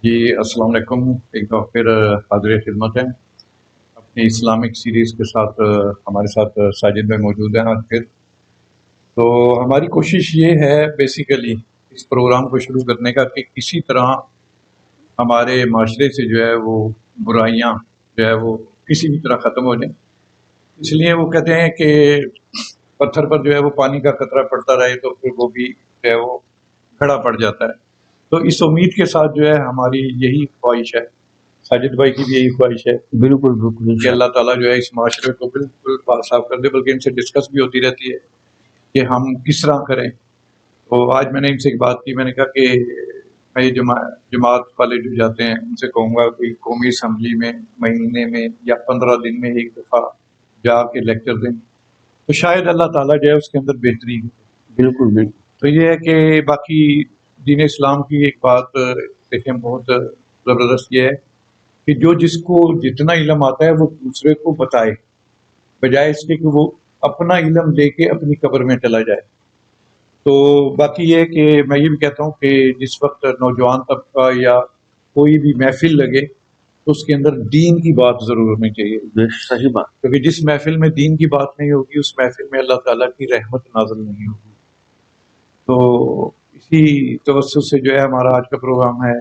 جی السلام علیکم، ایک بار پھر حاضر خدمت ہے اپنی اسلامک سیریز کے ساتھ۔ ہمارے ساتھ ساجد بھائی موجود ہیں آج پھر۔ تو ہماری کوشش یہ ہے بیسیکلی اس پروگرام کو شروع کرنے کا کہ کسی طرح ہمارے معاشرے سے جو ہے وہ برائیاں جو ہے وہ کسی بھی طرح ختم ہو جائیں۔ اس لیے وہ کہتے ہیں کہ پتھر پر جو ہے وہ پانی کا قطرہ پڑتا رہے تو پھر وہ بھی جو ہے وہ کھڑا پڑ جاتا ہے۔ تو اس امید کے ساتھ جو ہے ہماری یہی خواہش ہے، ساجد بھائی کی بھی یہی خواہش ہے بالکل کہ اللہ تعالیٰ جو ہے اس معاشرے کو بالکل پاک صاف کر دے، بلکہ ان سے ڈسکس بھی ہوتی رہتی ہے کہ ہم کس طرح کریں۔ تو آج میں نے ان سے ایک بات کی، میں نے کہا کہ میں یہ جماعت والے جو جاتے ہیں ان سے کہوں گا کہ قومی اسمبلی میں مہینے میں یا 15 دن میں ایک دفعہ جا کے لیکچر دیں، تو شاید اللہ تعالیٰ جو ہے اس کے اندر بہتری ہے۔ بالکل تو یہ ہے کہ باقی دین اسلام کی ایک بات دیکھیں بہت زبردست یہ ہے کہ جو جس کو جتنا علم آتا ہے وہ دوسرے کو بتائے، بجائے اس کے کہ وہ اپنا علم لے کے اپنی قبر میں چلا جائے۔ تو باقی یہ ہے کہ میں یہ بھی کہتا ہوں کہ جس وقت نوجوان طبقہ یا کوئی بھی محفل لگے تو اس کے اندر دین کی بات ضرور ہونی چاہیے، صحیح بات. کیونکہ جس محفل میں دین کی بات نہیں ہوگی اس محفل میں اللہ تعالیٰ کی رحمت نازل نہیں ہوگی۔ تو اسی توسط سے جو ہے ہمارا آج کا پروگرام ہے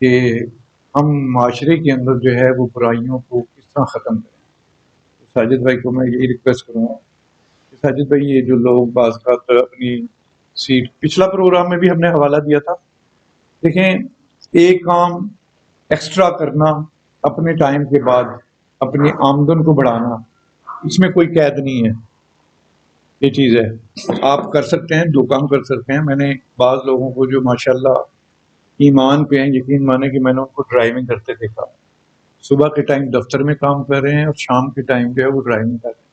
کہ ہم معاشرے کے اندر جو ہے وہ برائیوں کو کس طرح ختم کریں۔ ساجد بھائی کو میں یہی ریکویسٹ کروں گا کہ ساجد بھائی یہ جو لوگ بعض اوقات اپنی سیٹ، پچھلا پروگرام میں بھی ہم نے حوالہ دیا تھا، دیکھیں ایک کام ایکسٹرا کرنا اپنے ٹائم کے بعد اپنی آمدن کو بڑھانا، اس میں کوئی قید نہیں ہے، یہ چیز ہے آپ کر سکتے ہیں، دو کام کر سکتے ہیں۔ میں نے بعض لوگوں کو جو ماشاءاللہ ایمان پہ ہیں، یقین مانے کہ میں نے ان کو ڈرائیونگ کرتے دیکھا، صبح کے ٹائم دفتر میں کام کر رہے ہیں اور شام کے ٹائم جو ہے وہ ڈرائیونگ کر رہے ہیں۔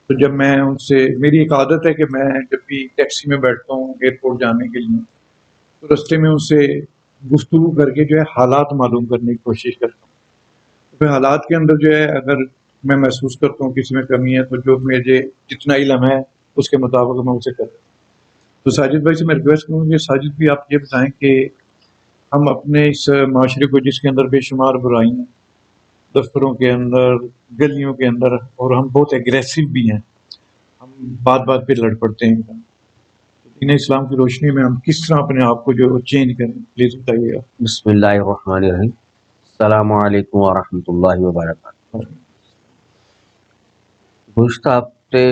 تو جب میں ان سے، میری ایک عادت ہے کہ میں جب بھی ٹیکسی میں بیٹھتا ہوں ایئرپورٹ جانے کے لیے تو رستے میں ان سے گفتگو کر کے جو ہے حالات معلوم کرنے کی کوشش کرتا ہوں۔ پھر حالات کے اندر جو ہے اگر میں محسوس کرتا ہوں کسی میں کمی ہے تو جو مجھے جتنا علم ہے اس کے مطابق میں اسے کرتا ہوں۔ تو ساجد بھائی سے میں ریکویسٹ کروں گی، ساجد بھی آپ یہ بتائیں کہ ہم اپنے اس معاشرے کو جس کے اندر بے شمار برائی ہیں، دفتروں کے اندر، گلیوں کے اندر، اور ہم بہت ایگریسو بھی ہیں، ہم بات بات پہ لڑ پڑتے ہیں، دین اسلام کی روشنی میں ہم کس طرح اپنے آپ کو جو چینج کریں، پلیز بتائیے گا۔ بسم اللہ الرحمن الرحیم. السلام علیکم ورحمۃ اللہ وبرکاتہ. گزشتہ ہفتے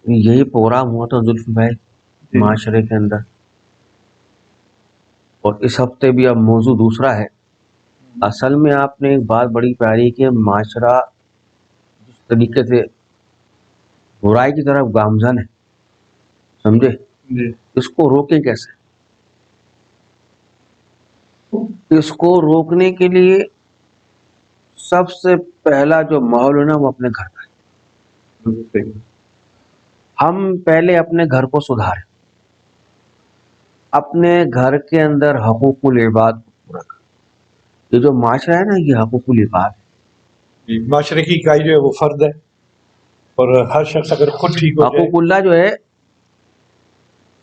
یہی پروگرام ہوا تھا زلفی بھائی معاشرے کے اندر، اور اس ہفتے بھی اب موضوع دوسرا ہے۔ اصل میں آپ نے ایک بات بڑی پیاری کہ معاشرہ جس طریقے سے برائی کی طرف گامزن ہے، سمجھے، اس کو روکیں کیسے؟ اس کو روکنے کے لیے سب سے پہلا جو ماحول ہے نا وہ اپنے گھر کا ہے۔ ہم پہلے اپنے گھر کو سدھاریں، اپنے گھر کے اندر حقوق العباد کو پورا کریں۔ یہ جو معاشرہ ہے نا یہ حقوق العباد ہے۔ معاشرے کی اکائی جو ہے وہ فرد ہے، اور ہر شخص اگر خود ٹھیک ہو جائے، حقوق اللہ جو ہے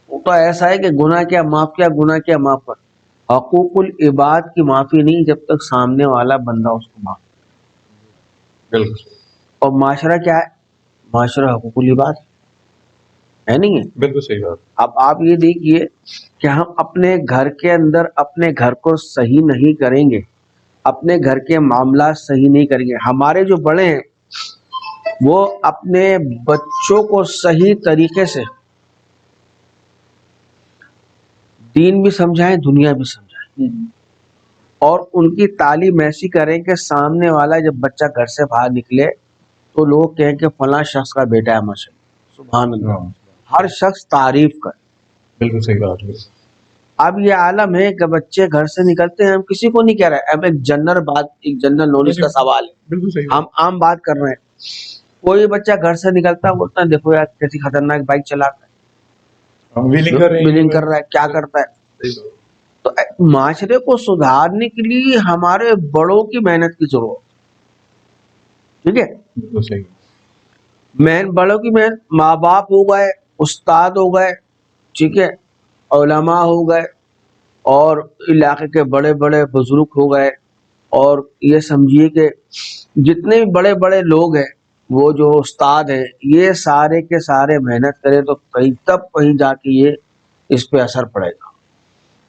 وہ تو ایسا ہے کہ گناہ کیا معاف کیا، گناہ کیا معاف کر۔ حقوق العباد کی معافی نہیں جب تک سامنے والا بندہ اس کو معاف۔ بالکل، اور معاشرہ کیا ہے؟ معاشرہ حقوق العباد ہے نہیں ہے؟ بالکل صحیح بات۔ اب آپ یہ دیکھیے کہ ہم اپنے گھر کے اندر اپنے گھر کو صحیح نہیں کریں گے، اپنے گھر کے معاملات صحیح نہیں کریں گے، ہمارے جو بڑے ہیں وہ اپنے بچوں کو صحیح طریقے سے دین بھی سمجھائیں، دنیا بھی سمجھائیں، اور ان کی تعلیم ایسی کریں کہ سامنے والا جب بچہ گھر سے باہر نکلے تو لوگ کہیں کہ فلاں شخص کا بیٹا ہے ماشاءاللہ، سبحان اللہ، ہر شخص تعریف کرے۔ بالکل صحیح بات ہے۔ اب یہ عالم ہے کہ بچے گھر سے نکلتے ہیں، ہم کسی کو نہیں کہہ رہے، اب ایک جنرل بات، ایک جنرل نالج کا سوال ہے، بالکل صحیح ہم عام بات کر رہے ہیں۔ کوئی بچہ گھر سے نکلتا ہے بولتا ہے دیکھو یار کیسی خطرناک بائک چلاتا ہے، ویلنگ کر رہا ہے، کیا کرتا ہے۔ تو معاشرے کو سدھارنے کے لیے ہمارے بڑوں کی محنت کی ضرورت، ٹھیک ہے، بڑوں کی محنت، ماں باپ ہو گئے، استاد ہو گئے، ٹھیک ہے، علماء ہو گئے، اور علاقے کے بڑے بڑے بزرگ ہو گئے، اور یہ سمجھیے کہ جتنے بھی بڑے بڑے لوگ ہیں، وہ جو استاد ہیں، یہ سارے کے سارے محنت کریں تو کہیں تب کہیں جا کے یہ اس پہ اثر پڑے گا.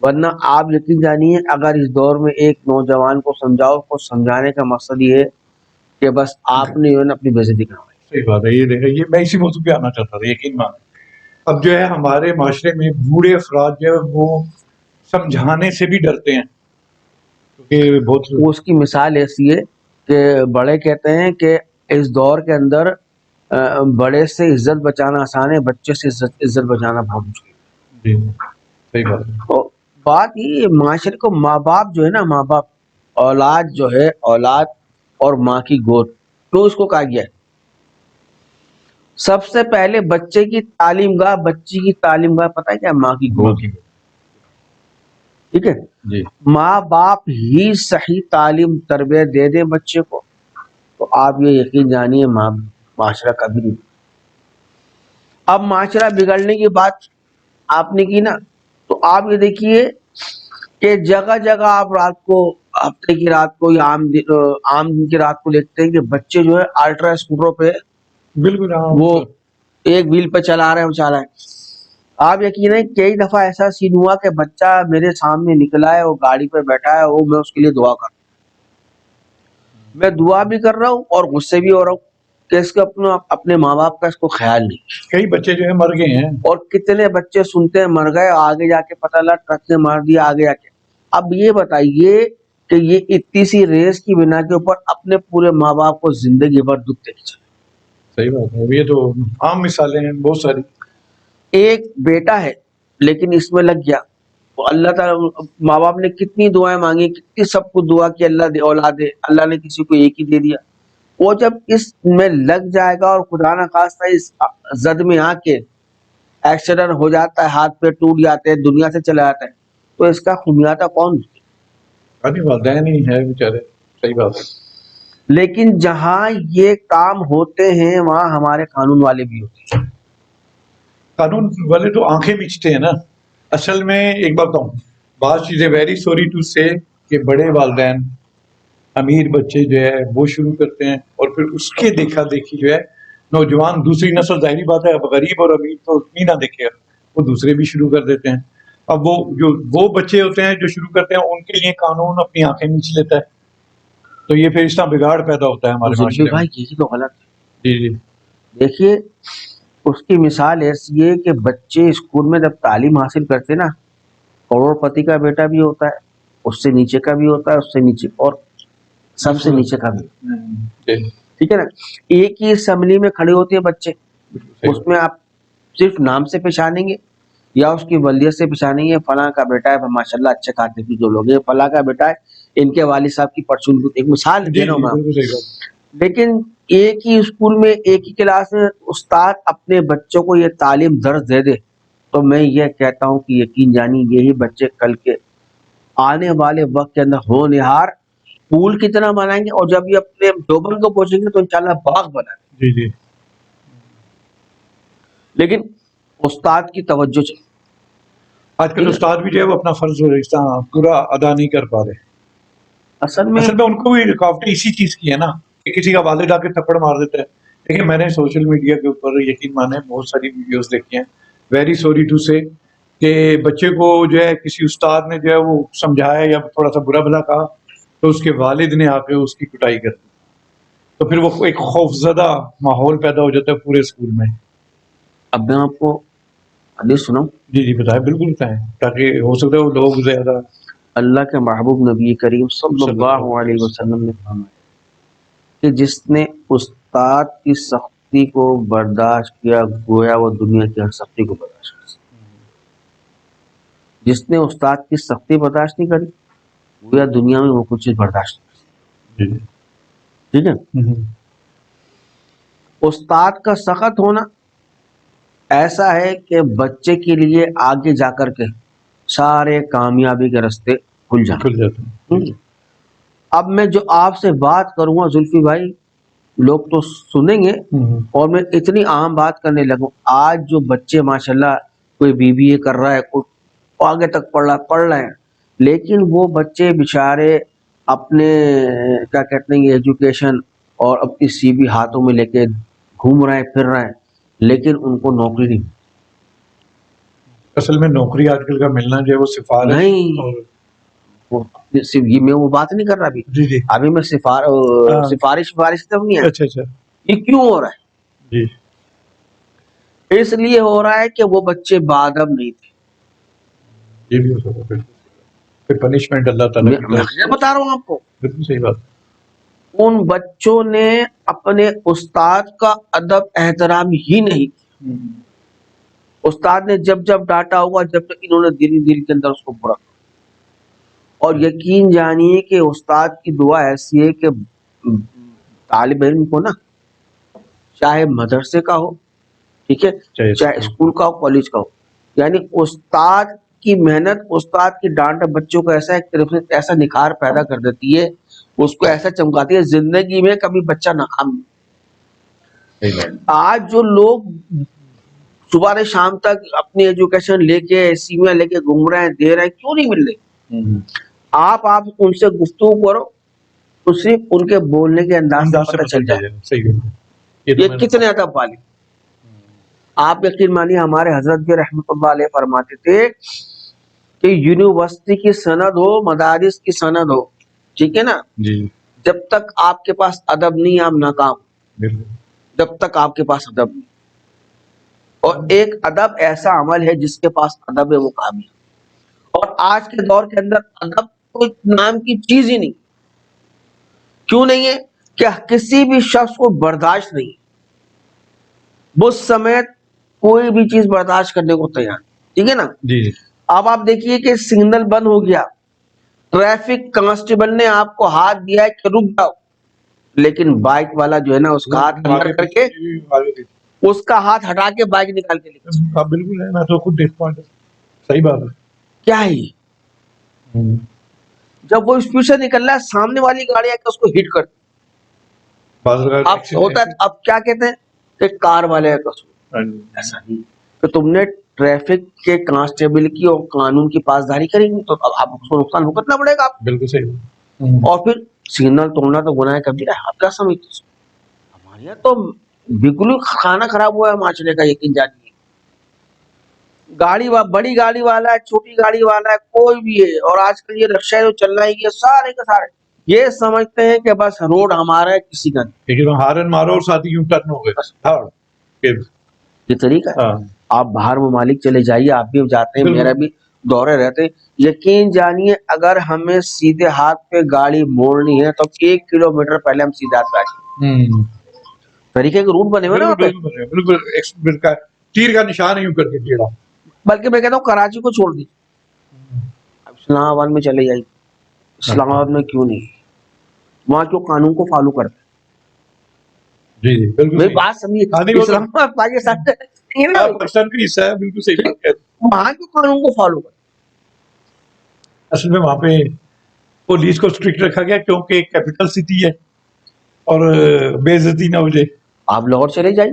ورنہ آپ یقین جانیے اگر اس دور میں ایک نوجوان کو سمجھاؤ، کو سمجھانے کا مقصد یہ ہے کہ بس آپ نے جو ہے نا اپنی بےعزتی کروائی. صحیح بات ہے. یہ دیکھیں، یہ میں اسی موضوع پہ آنا چاہتا تھا. یقین مان اب جو ہے ہمارے معاشرے میں بوڑھے افراد جو ہے وہ سمجھانے سے بھی ڈرتے ہیں، کیونکہ بہت اس کی مثال ایسی ہے کہ بڑے کہتے ہیں کہ اس دور کے اندر بڑے سے عزت بچانا آسان ہے، بچے سے عزت بچانا بہت مشکل ہے. جی صحیح بات ہے. تو بات یہ معاشرے کو ماں باپ جو ہے نا، ماں باپ، اولاد جو ہے، اولاد اور ماں کی گود، تو اس کو کہا گیا ہے سب سے پہلے بچے کی تعلیم گاہ، بچی کی تعلیم گاہ پتہ ہے کیا؟ ماں کی گود. ٹھیک ہے، جی ماں باپ ہی صحیح تعلیم تربیت دے دیں بچے کو تو آپ یہ یقین جانیے معاشرہ کبھی نہیں. اب معاشرہ بگڑنے کی بات آپ نے کی نا، تو آپ یہ دیکھیے کہ جگہ جگہ آپ رات کو، ہفتے کی رات کو یا عام دن کی رات کو دیکھتے ہیں کہ بچے جو ہے الٹرا اسکوٹروں پہ بالکل. وہ ایک ویل پہ چلا رہے ہیں. آپ یقیناً کئی دفعہ ایسا سین ہوا کہ بچہ میرے سامنے نکلا ہے، وہ گاڑی پہ بیٹھا ہے، وہ میں اس کے لیے دعا کر رہا ہوں، میں دعا بھی کر رہا ہوں اور غصے بھی ہو رہا ہوں کہ اس کا اپنے ماں باپ کا اس کو خیال نہیں. کئی بچے جو ہے مر گئے ہیں، اور کتنے بچے سنتے ہیں مر گئے، آگے جا کے پتہ لگا ٹرک نے مار دیا آگے جا کے. اب یہ بتائیے کہ یہ اتنی سی ریس کی بنا کے اوپر اپنے پورے ماں باپ کو زندگی بھر دکھ دے کے چلے. صحیح بات ہے. یہ تو عام مثالیں ہیں بہت ساری. ایک بیٹا ہے لیکن اس میں لگ گیا، تو اللہ تعالیٰ، ماں باپ نے کتنی دعائیں مانگی، کتنی سب کو دعا کی اللہ دے اولاد دے، اللہ نے کسی کو ایک ہی دے دیا. وہ جب اس میں لگ جائے گا اور خدا نہ خواستہ اس زد میں آ کے ایکسیڈنٹ ہو جاتا ہے، ہاتھ پہ ٹوٹ جاتے ہیں، دنیا سے چلا جاتا ہے، تو اس کا خمیازہ کون؟ ابھی والدین ہی ہے بیچارے. صحیح بات ہے. لیکن جہاں یہ کام ہوتے ہیں وہاں ہمارے قانون والے بھی ہوتے ہیں. قانون والے تو آنکھیں بیچتے ہیں نا. اصل میں ایک بات بتاؤں، بعض چیزیں ویری سوری ٹو سے کہ بڑے والدین امیر بچے جو ہے وہ شروع کرتے ہیں، اور پھر اس کے دیکھا دیکھی جو ہے نوجوان دوسری نسل، ظاہری بات ہے اب غریب اور امیر تو اتنی نہ دیکھے گا، وہ دوسرے بھی شروع کر دیتے ہیں. اب وہ بچے ہوتے ہیں جو شروع کرتے ہیں، ان کے لیے قانون اپنی آنکھیں نیچ لیتا ہے، تو یہ پھر اس طرح بگاڑ پیدا ہوتا ہے ہمارے معاشرے میں. بھائی یہی تو غلط ہے. جی جی دیکھیے اس کی مثال ایسی ہے کہ بچے اسکول میں جب تعلیم حاصل کرتے نا، کروڑ پتی کا بیٹا بھی ہوتا ہے، اس سے نیچے کا بھی ہوتا ہے، اس سے نیچے اور سب سے نیچے کا بھی. ٹھیک ہے نا، ایک ہی اسمبلی میں کھڑے ہوتے ہیں بچے، اس میں آپ صرف نام سے پہچانیں گے یا اس کی ولیت سے پہچانیں گے، فلاں کا بیٹا ہے، ماشاء اللہ اچھے کھاتے کی جو لوگ ہیں، فلاں کا بیٹا ہے، ان کے والد صاحب کی پرچون. ایک مثال دے رہا ہوں میں. لیکن ایک ہی اسکول میں ایک ہی کلاس میں استاد اپنے بچوں کو یہ تعلیم درس دے دے تو میں یہ کہتا ہوں کہ یقین جانی یہی بچے کل کے آنے والے وقت کے اندر ہونہار پھول کتنا بنائیں گے، اور جب یہ اپنے دیوبند کو پہنچیں گے تو انشاءاللہ باغ بنائیں گے. جی جی. لیکن استاد کی توجہ چاہیے. آج کل استاد بھی جو ہے وہ اپنا فرض پورا ادا نہیں کر پا رہے. اصل میں ان کو بھی رکاوٹیں اسی چیز کی ہے نا کہ کسی کا والد آ کے تھپڑ مار دیتا ہے. دیکھیں میں نے سوشل میڈیا کے اوپر یقین مانے بہت ساری ویڈیوز دیکھی ہیں، ویری سوری ٹو سے کہ بچے کو جو ہے کسی استاد نے جو ہے وہ سمجھایا یا تھوڑا سا برا بھلا کہا تو اس کے والد نے آ کے اس کی پٹائی کر دی، تو پھر وہ ایک خوفزدہ ماحول پیدا ہو جاتا ہے پورے اسکول میں. اب میں آپ کو حدیث سناؤں. جی جی بتائیں، بالکل بتائیں، تاکہ ہو سکتا ہے وہ لوگ زیادہ. اللہ کے محبوب نبی کریم صلی اللہ علیہ وسلم نے فرمایا کہ جس نے استاد کی سختی کو برداشت کیا گویا وہ دنیا کی ہر سختی کو برداشت کر سکتا. جس نے استاد کی سختی برداشت نہیں کری گویا دنیا میں وہ کچھ چیز برداشت کر سکتا. ٹھیک ہے. استاد کا سخت ہونا ایسا ہے کہ بچے کے لیے آگے جا کر کے سارے کامیابی کے راستے کھل جاتے ہیں. اب میں جو آپ سے بات کروں گا زلفی بھائی، لوگ تو سنیں گے اور میں اتنی عام بات کرنے لگوں. آج جو بچے ماشاءاللہ کوئی BBA کر رہا ہے، کوئی آگے تک پڑھ رہا ہے، لیکن وہ بچے بیچارے اپنے کیا کہتے ہیں یہ ایجوکیشن اور اپنی سی وی ہاتھوں میں لے کے گھوم رہے ہیں پھر رہے ہیں، لیکن ان کو نوکری نہیں اصل میں نوکری آج کل کا ملنا جو ہے وہ سفارش نہیں اور یہ میں وہ بات نہیں کر رہا ابھی جی جی ابھی میں ہاں سفارش تب نہیں ہے. اچھا اچھا یہ کیوں ہو رہا جی ہے؟ اس لیے ہو رہا ہے کہ وہ بچے بادب نہیں تھے. یہ بھی ہو سکتا ہے بالکل پھر پنشمنٹ اللہ تعالیٰ کی طرف میں بتا رہا ہوں آپ کو، بالکل صحیح بات ان بچوں نے اپنے استاد کا ادب احترام ہی نہیں کیا. استاد نے جب جب ڈانٹا ہوگا، جب تک انہوں نے دل کے اندر اس کو برا. اور یقین جانیے کہ استاد کی دعا ایسی ہے کہ طالب علم کو نا، چاہے مدرسے کا ہو، ٹھیک ہے، چاہے اسکول کا ہو، کالج کا ہو، یعنی استاد کی محنت، استاد کی ڈانٹ بچوں کو ایسا ایک طرف سے ایسا نکھار پیدا کر دیتی ہے، اس کو ایسا چمکاتی ہے، زندگی میں کبھی بچہ ناکام نہیں. آج جو لوگ صبح سے شام تک اپنی ایجوکیشن لے کے سیویاں لے کے گھوم رہے ہیں، دے رہے ہیں، کیوں نہیں مل رہے؟ آپ ان سے گفتگو کرو تو صرف ان کے بولنے کے انداز سے پتہ چل جائے یہ کتنے ادب والے. آپ یقین مانیے ہمارے حضرت کے رحمۃ اللہ علیہ فرماتے تھے کہ یونیورسٹی کی سند ہو، مدارس کی سند ہو، ٹھیک ہے نا، جی جب تک آپ کے پاس ادب نہیں آپ ناکام، جب تک آپ کے پاس ادب نہیں. اور ایک ادب ایسا عمل ہے جس کے پاس ادب ہے وہ کامیاب. اور آج کے دور کے اندر ادب کوئی نام کی چیز ہی نہیں. کیوں نہیں ہے؟ کہ کسی بھی شخص کو برداشت نہیں، بس سمیت کوئی بھی چیز برداشت کرنے کو تیار، ٹھیک ہے نا. جی جی اب آپ دیکھیے کہ سگنل بند ہو گیا، ٹریفک کانسٹیبل نے آپ کو ہاتھ دیا ہے کہ رک جاؤ، لیکن بائک والا جو ہے نا اس کا ہاتھ اندر کر کے اس کا ہاتھ ہٹا کے بائک نکال کے لے. بالکل ہے، میں تو خود دیکھتا ہوں. صحیح بات ہے. کیا ہے یہ؟ جب وہ اسپیڈ سے نکل رہا ہے، سامنے والی گاڑی آ کے اس کو ہٹ کرتی. اب ہوتا ہے، اب کیا کہتے ہیں کہ کار والے کا قصور. ایسا نہیں کہ تم نے ٹریفک کے کانسٹیبل کی اور قانون کی پاسداری کریں گی تو اب آپ کو نقصان بھگتنا پڑے گا. بالکل صحیح. اور پھر سگنل توڑنا تو گناہ کبیرہ ہے. آپ کیا سمجھتے ہیں؟ ہمارے یہاں تو بالکل کھانا خراب ہوا ہے معاشرے کا. یقین جانیے گاڑی بڑی گاڑی والا ہے، چھوٹی گاڑی والا ہے، کوئی بھی ہے، اور آج کل یہ رکشہ جو چل رہا ہے یہ سارے کے سارے یہ سمجھتے ہیں کہ بس روڈ ہمارا ہے، کسی کا نہیں. لیکن ہارن مارو اور ساتھ ہی یوں ٹرن ہو گئے. یہ طریقہ ہے. آپ باہر ممالک چلے جائیے، آپ بھی جاتے ہیں، میرا بھی دورے رہتے ہیں. یقین جانیے اگر ہمیں سیدھے ہاتھ پہ گاڑی موڑنی ہے تو 1 کلومیٹر پہلے ہم سیدھے ہاتھ پہ آئیں. طریقے کے روٹ بنے ہوئے نا، بالکل تیر کا نشان ہے یوں کر کے ٹیڑھا. بلکہ میں کہتا ہوں کراچی کو چھوڑ دیجیے، اسلام آباد میں چلے جائیے. اسلام آباد میں کیوں نہیں؟ وہاں کیوں قانون کو فالو کرتے؟ جی جی بالکل میری بات سمجھیے. اسلام آباد پاکستان کا حصہ ہے، بالکل صحیح بات ہے. وہاں کیوں قانون کو فالو کرتے؟ اصل میں وہاں پہ پولیس کو اسٹرکٹ رکھا گیا کیونکہ ایک کیپٹل سٹی ہے اور بے عزتی نہ ہو جائے. آپ لاہور چلے جائیں،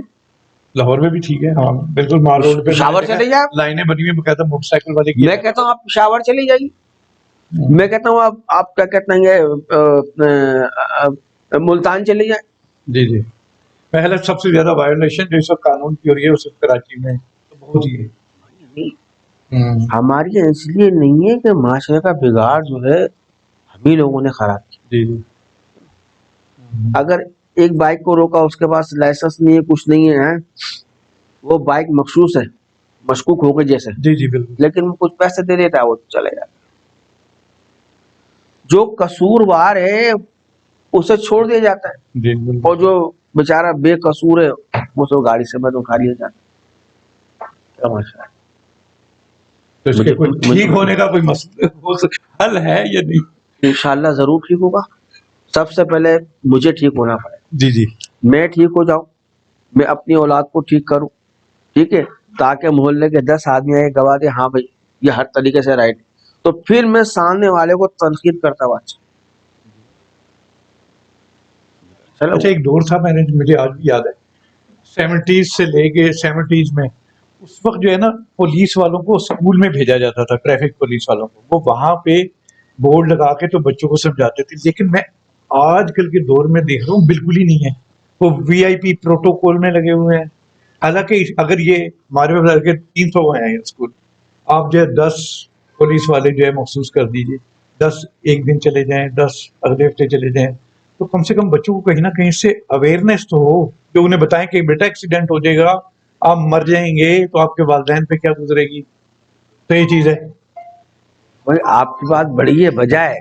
لاہور میں بھی ٹھیک ہے. ہاں بالکل مال روڈ پہ پشاور چلے جائیں، لائنیں بنی ہوئی باقاعدہ موٹر سائیکل والے کی. میں کہتا ہوں آپ پشاور چلے جائیے. میں کہتا ہوں آپ کیا کہتے ہیں ملتان چلے جائیں. جی جی پہلے سب سے زیادہ وائلیشن جو اس وقت قانون کی ہو رہی ہے وہ صرف کراچی میں بہت ہی ہے. ہماری اس لیے نہیں ہے کہ معاشرے کا بگاڑ جو ہے ہم ہی لوگوں نے خراب کیا. جی جی اگر ایک بائک کو روکا، اس کے پاس لائسنس نہیں ہے، کچھ نہیں ہے، وہ بائک مخصوص ہے، مشکوک ہو گئے جیسے، جی جی بالکل، لیکن وہ کچھ پیسے دے دیتا ہے وہ چلے جاتا. جو قصوروار ہے اسے چھوڑ دیا جاتا ہے. جی اور جو بیچارہ بے قصور ہے وہ تو گاڑی سے میں اٹھا لیا جاتا ہے. تو اس کے کوئی ٹھیک ہونے کا کوئی مسئلہ حل ہے یا نہیں؟ انشاءاللہ ضرور ٹھیک ہوگا. سب سے پہلے مجھے ٹھیک ہونا پڑے. جی جی میں ٹھیک ہو جاؤں، میں اپنی اولاد کو ٹھیک کروں، ٹھیک ہے، تاکہ محلے کے 10 آدمی آئے گواہ دے ہاں بھائی یہ ہر طریقے سے رائٹ. تو پھر میں سامنے والے کو تنقید کرتا ہوا. اچھا ایک دور تھا، مجھے آج بھی یاد ہے، 70s سے لے کے 70s میں اس وقت جو ہے نا پولیس والوں کو اسکول میں بھیجا جاتا تھا، ٹریفک پولیس والوں کو. وہ وہاں پہ بورڈ لگا کے تو بچوں کو سمجھاتے تھے، لیکن میں آج کل کے دور میں دیکھ رہا ہوں بالکل ہی نہیں ہے. وہ وی آئی پی پروٹوکول میں لگے ہوئے ہیں. حالانکہ اگر یہ ہمارے لڑکے 300 ہیں اسکول، آپ جو ہے 10 پولیس والے جو ہے مخصوص کر دیجیے، 10 ایک دن چلے جائیں، 10 اگلے ہفتے چلے جائیں، تو کم سے کم بچوں کو کہیں نہ کہیں سے اویئرنیس تو ہو، جو انہیں بتائیں کہ بیٹا ایکسیڈنٹ ہو جائے گا، آپ مر جائیں گے تو آپ کے والدین پہ کیا گزرے گی. تو یہ چیز ہے. بھائی آپ کی بات بڑی ہے، بجائے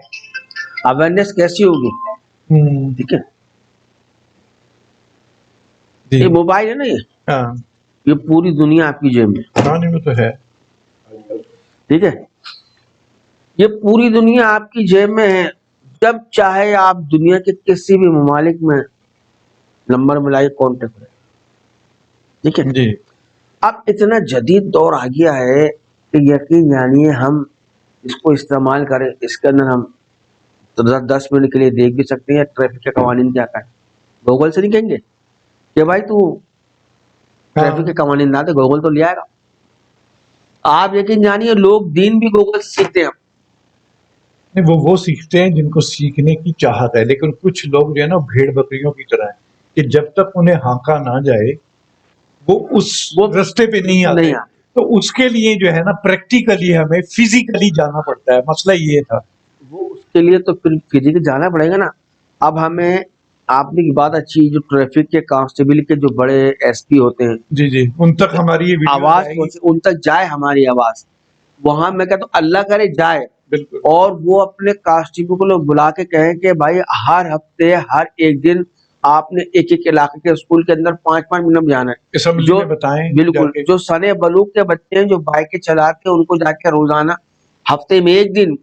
اویئرنیس کیسی ہوگی؟ ٹھیک ہے، جی یہ موبائل ہے نا، ہاں یہ پوری دنیا آپ کی جیب میں. کھانے میں تو ہے. ٹھیک ہے، یہ پوری دنیا آپ کی جیب میں ہے. جب چاہے آپ دنیا کے کسی بھی ممالک میں نمبر ملائے، کانٹیکٹ کریں. ٹھیک ہے، جی اب اتنا جدید دور آ گیا ہے کہ یقین جانیے ہم اس کو استعمال کریں، اس کے اندر ہم 10 منٹ کے لیے دیکھ بھی سکتے ہیں ٹریفک کے قوانین کیا ہے. گوگل سے نہیں کہیں گے کہ بھائی تو ٹریفک کے قوانین نہ دے، گوگل تو لے آئے گا. آپ یقین جانیے لوگ دین بھی گوگل سے سیکھتے ہیں. وہ سیکھتے ہیں جن کو سیکھنے کی چاہت ہے، لیکن کچھ لوگ جو ہے نا بھیڑ بکریوں کی طرح ہیں کہ جب تک انہیں ہانکا نہ جائے وہ اس رستے پہ نہیں آتے. تو اس کے لیے جو ہے نا پریکٹیکلی ہمیں فزیکلی جانا پڑتا ہے. مسئلہ یہ تھا وہ اس کے لیے تو پھر فزیکلی جانا پڑے گا نا. اب ہمیں آپ نے بات اچھی، جو ٹریفک کے کانسٹیبل کے جو بڑے ایس پی ہوتے ہیں، جی جی ان تک ہماری یہ آواز ان تک جائے ہماری آواز. وہاں میں کہتا ہوں اللہ کرے جائے، بالکل. اور وہ اپنے کانسٹیبل کو لوگ بلا کے کہیں کہ بھائی ہر ہفتے ہر ایک دن آپ نے ایک ایک علاقے کے اسکول کے اندر 5-5 منٹ جانا ہے. جو بتائیں بالکل جو سنے بلوغ کے بچے ہیں جو بائکیں چلاتے ہیں، ان کو جا کے روزانہ ہفتے میں ایک دن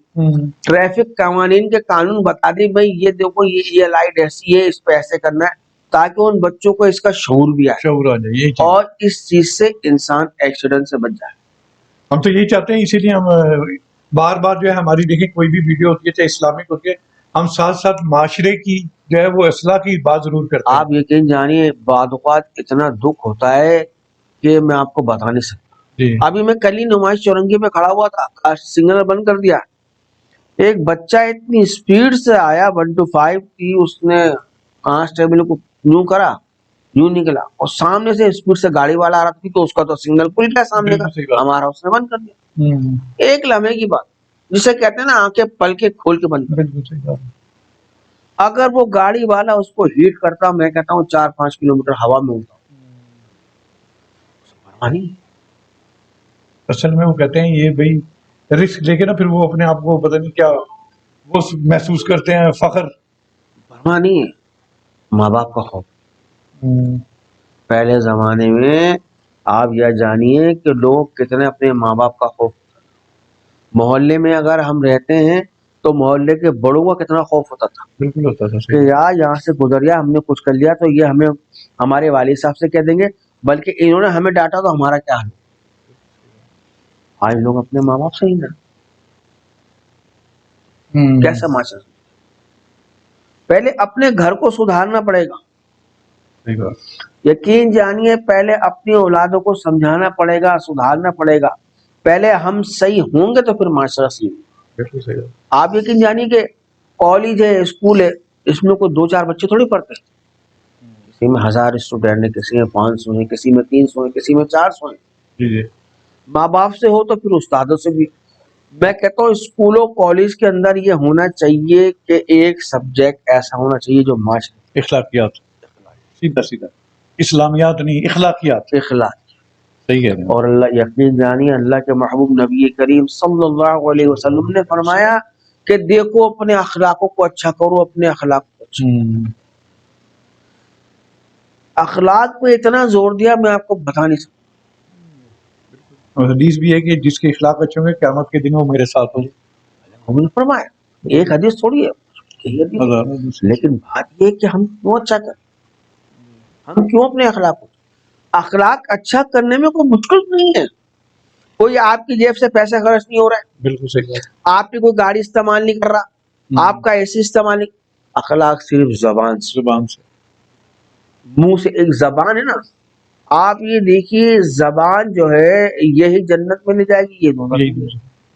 ٹریفک قوانین کے قانون بتا دیں، بھائی یہ دیکھو یہ لائٹ ایسی ہے، اس پہ ایسے کرنا ہے، تاکہ ان بچوں کو اس کا شعور بھی آئے، شعور آ جائے. اور اس چیز سے انسان ایکسیڈنٹ سے بچ جائے. ہم تو یہی چاہتے ہیں، اسی لیے ہم بار بار جو ہے ہماری دیکھیں کوئی بھی ویڈیو ہوتی ہے چاہے اسلامک ہوتی ہے، ہم ساتھ ساتھ معاشرے کی جو ہے وہ اصلاح کی بات ضرور کرتے ہیں. آپ یقین جانیے بعض اوقات اتنا دکھ ہوتا ہے کہ میں آپ کو بتا نہیں سکتا. ابھی میں کل ہی نمائش چورنگی میں کھڑا ہوا تھا، سگنل بند کر دیا، ایک بچہ اتنی اسپیڈ سے آیا 125 کی، اس نے کانسٹیبل کو یوں کرا، یوں نکلا، اور سامنے سے اسپیڈ سے گاڑی والا آ رہا تھی، تو اس کا تو سگنل کھل گیا سامنے کا، ہمارا اس نے بند کر دیا. ایک لمحے کی بات، جسے کہتے ہیں نا آنکھیں پل کے کھول کے بند کر. اگر وہ گاڑی والا اس کو ہیٹ کرتا، میں کہتا ہوں 4-5 کلومیٹر ہوا میں ہوتا. اصل میں وہ کہتے ہیں یہ بھائی رسک لے کے نا پھر وہ اپنے آپ کو پتہ نہیں کیا وہ محسوس کرتے ہیں، فخر. پرواہ نہیں ہے ماں باپ کا خوف. پہلے زمانے میں آپ یہ جانیے کہ لوگ کتنے اپنے ماں باپ کا خوف. محلے میں اگر ہم رہتے ہیں تو محلے کے بڑوں کا کتنا خوف ہوتا تھا. بالکل ہوتا تھا کہ یار یہاں سے گزر گیا، ہم نے کچھ کر لیا تو یہ ہمیں ہمارے والد صاحب سے کہہ دیں گے، بلکہ انہوں نے ہمیں ڈانٹا تو ہمارا کیا حال. آج لوگ اپنے ماں باپ سے ہی نا کیسا معاشرہ. پہلے اپنے گھر کو سدھارنا پڑے گا. یقین جانیے پہلے اپنی اولادوں کو سمجھانا پڑے گا، سدھارنا پڑے گا. پہلے ہم صحیح ہوں گے تو پھر معاشرہ صحیح. آپ یقین جانیے کہ کالج ہے، اسکول ہے، اس میں کوئی 2-4 بچے تھوڑی پڑھتے ہیں. کسی میں 1000 اسٹوڈنٹ ہیں، کسی میں 500 ہیں، کسی میں 300 ہیں، کسی میں 400 ہیں. ماں باپ سے ہو تو پھر استادوں سے بھی. میں کہتا ہوں اسکولوں کالج کے اندر یہ ہونا چاہیے کہ ایک سبجیکٹ ایسا ہونا چاہیے جو معاشرے، اخلاقیات، سیدھا سیدھا اسلامیات نہیں، اخلاقیات. صحیح ہے. اور اللہ یقین جانیے اللہ کے محبوب نبی کریم صلی اللہ علیہ وسلم نے فرمایا کہ دیکھو اپنے اخلاقوں کو اچھا کرو، اپنے اخلاق کو اچھا. اخلاق پہ اتنا زور دیا میں آپ کو بتا نہیں سکتا. اور حدیث بھی ہے کہ جس کے اخلاق اچھے ہوں گے قیامت کے دن وہ میرے ساتھ ہوں. فرمایا ایک حدیث تھوڑی ہے، لیکن بات یہ کہ ہم کیوں اچھا کریں، ہم کیوں اپنے اخلاق اچھا کرنے میں کوئی مشکل نہیں ہے. کوئی آپ کی جیب سے پیسے خرچ نہیں ہو رہا ہے، بالکل صحیح. آپ کی کوئی گاڑی استعمال نہیں کر رہا، آپ کا اے سی استعمال نہیں. اخلاق صرف زبان سے، منہ سے. ایک زبان ہے نا، آپ یہ دیکھیے زبان جو ہے یہی جنت میں لے جائے گی، یہ دونوں.